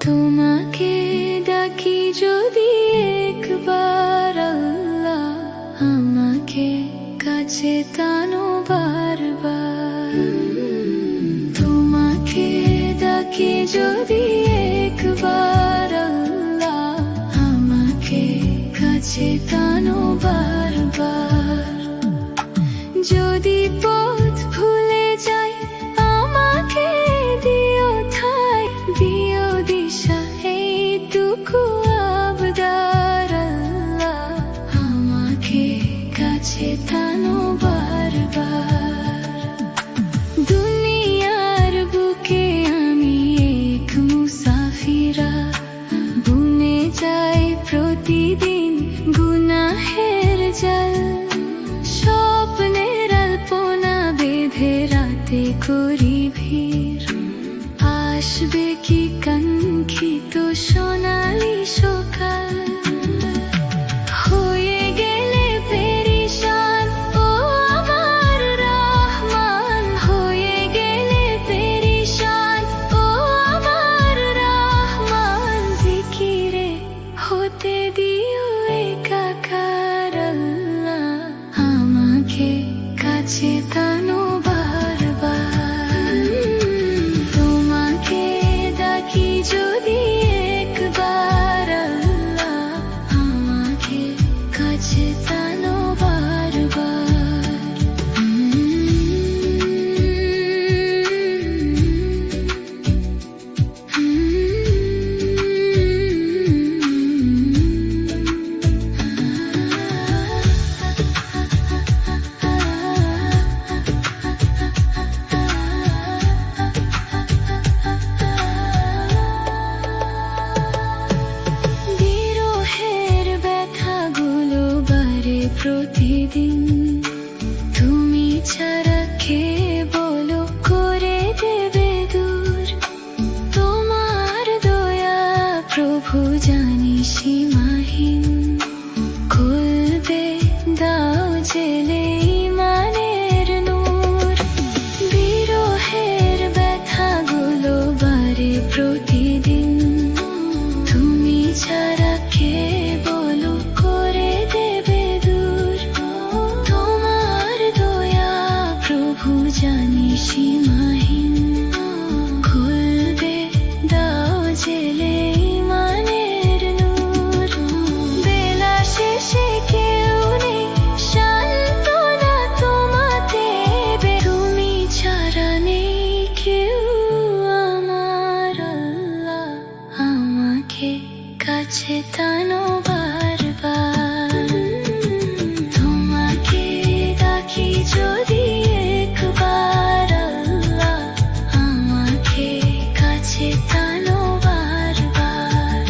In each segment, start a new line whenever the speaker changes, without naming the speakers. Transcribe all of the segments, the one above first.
তোমাকে ডাকি যদি একবার আল্লাহ, আমাকে কাছে টানো বারবার। তোমাকে ডাকি যদি একবার আল্লাহ, আমাকে কাছে টানো বারবার। যদি পথ ভুলে যাই আমাকে দিও ঠাই, দিও দিশা এইটুকু আবদার আল্লাহ, আমাকে কাছে টানো বারবার। দুনিয়ার বুকে আমি এক মুসাফিরা, বুনে যাই প্রতিদিন গুনাহের জাল। স্বপ্নের আলপনা বেঁধে রাতে করি ভিড়, আসবে কি কাঙ্ক্ষিত সোনালি সকাল। হয়ে গেলে পেরিশান ও আমার রহমান, হয়ে গেলে পেরিশান ও আমার রহমান। জিকিরে হতে দিও একাকার আল্লাহ, আমাকে কাছে টানো বারবার। তোমাকে ডাকি যদি একবার আল্লাহ, আমাকে কাছে টানো বারবার। বিরহের ব্যথাগুলো বাড়ে প্রতিদিন, তুমি ছাড়া কে বলো করে দেবে দূর। তোমার দয়া প্রভু জানি সীমাহীন, খুলবে দাও জেলে ইমানের নূর। বিরহের ব্যথাগুলো বাড়ে প্রতিদিন, তুমি ছাড়া কে বলো করে দেবে দূর। তোমার দয়া প্রভু জানি সীমাহীন, খুলবে দাও জেলে ইমানের নূর। বেলা শেষে কেউ নেই সান্ত্বনা তোমাতে, তুমি ছাড়া নেই কেউ আমার আল্লাহ, আমাকে কাছে টানো বারবার। তোমাকে ডাকি যদি একবার আল্লাহ, আমাকে কাছে টানো বারবার।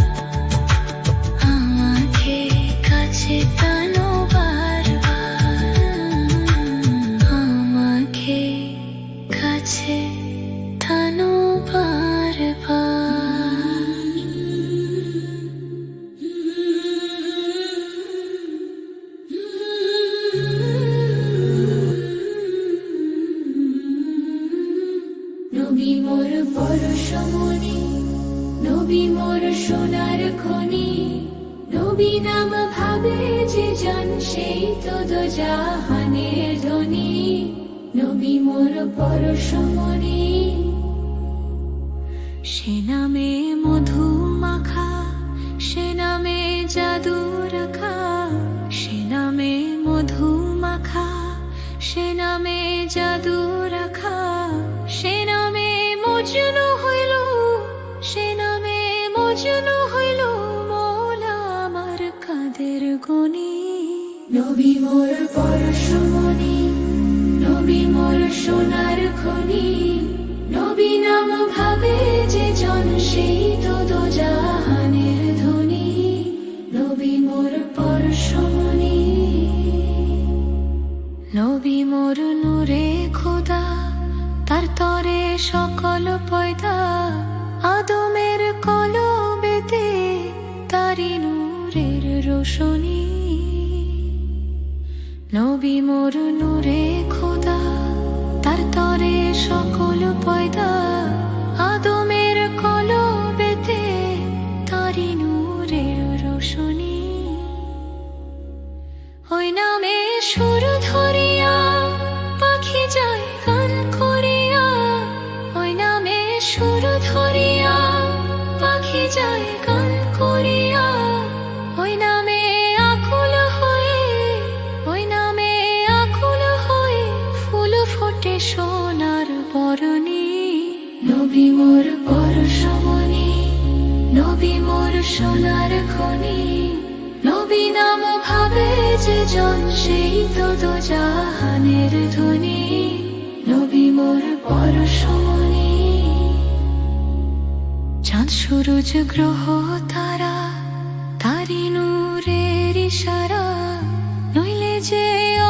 আমাকে কাছে টানো বারবার। আমাকে কাছে টানো বারবার। নবী মোর পরশমণি, নবী মোর সোনার খনি, নবী নাম ভাবে যে জন সেই তো দোজাহানের ধনী। নবী মোর পরশমণি, সে নামে মধু মাখা, সে নামে জাদু রাখা, সে নামে মধু মাখা, সে নামে জাদু রাখা। সে নামে মজনু হইল, সে নামে মজনু হইল মৌলা আমার কাদের গনি। নবী মোর পরশমণি, নবী মোর সোনার খনি, নবী নাম ভাবে যে জন সেই তো দোজাহানের ধনী। নবী মোর পরশমণি, নবী মোর নূরে খোদা, তার তরে সকল পয়দা। আদমের কলবেতে তারি নূরের রোশনী। নবী মোর নূরে খোদা, তার তরে সকল পয়দা। আদমের কলবেতে যায় গান করিয়া, ওই নামে আকুল হয়ে, ওই নামে আকুল হয়ে ফুল ফোটে সোনার বরণী। নবী মোর পরশমণি, নবী মোর সোনার খনি, নবী নাম ভাবে যে জন সেই তো দোজাহানের ধ্বনি। নবী মোর পরশমণি। চাঁদ সূরজ গ্রহ তারা, তারি নূরের ইশারা, নইলে যে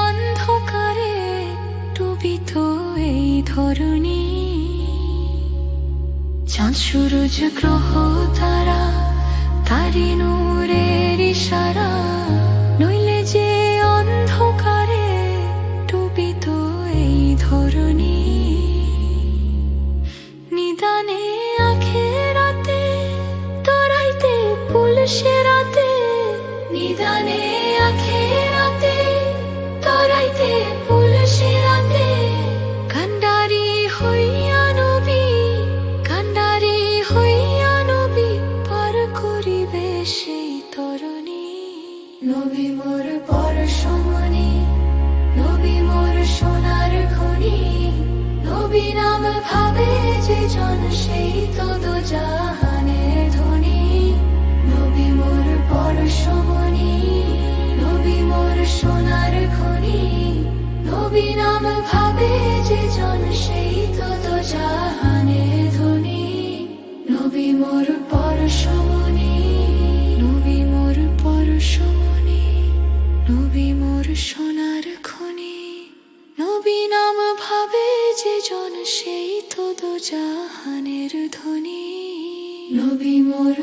অন্ধকারে ডুবিত এই ধরণী। চাঁদ সূরজ গ্রহ তারা, তারি নূরের ইশারা, নইলে যে অন্ধকারে ডুবিত এই ধরণী। নিদানে আখেরাতে তরাইতে পুলসে রাতে, নিদানে আখেরাতে তরাইতে পুলসে রাতে, কান্ডারি হইয়া নবী, কান্ডারি হইয়া নবী পার করিবে সেই তরণী। নবী মোর পরশমণি, নবী মোর সোনার খনি, নবী নাম ভাবে যে জন সেই তো দোজাহানের ধ্বনি। নবী মোর পরশমণি, নবী মোর সোনার খনি, নবী নাম ভাবে যে জন সেই তো দোজাহানের ধ্বনি। নবী মোর পরশমণি, নবী মোর পরশমণি, নবী মোর সোনার খনি, নবী নাম ভাবে যে জন সেই তো দোজাহানের ধ্বনি। নবী মোর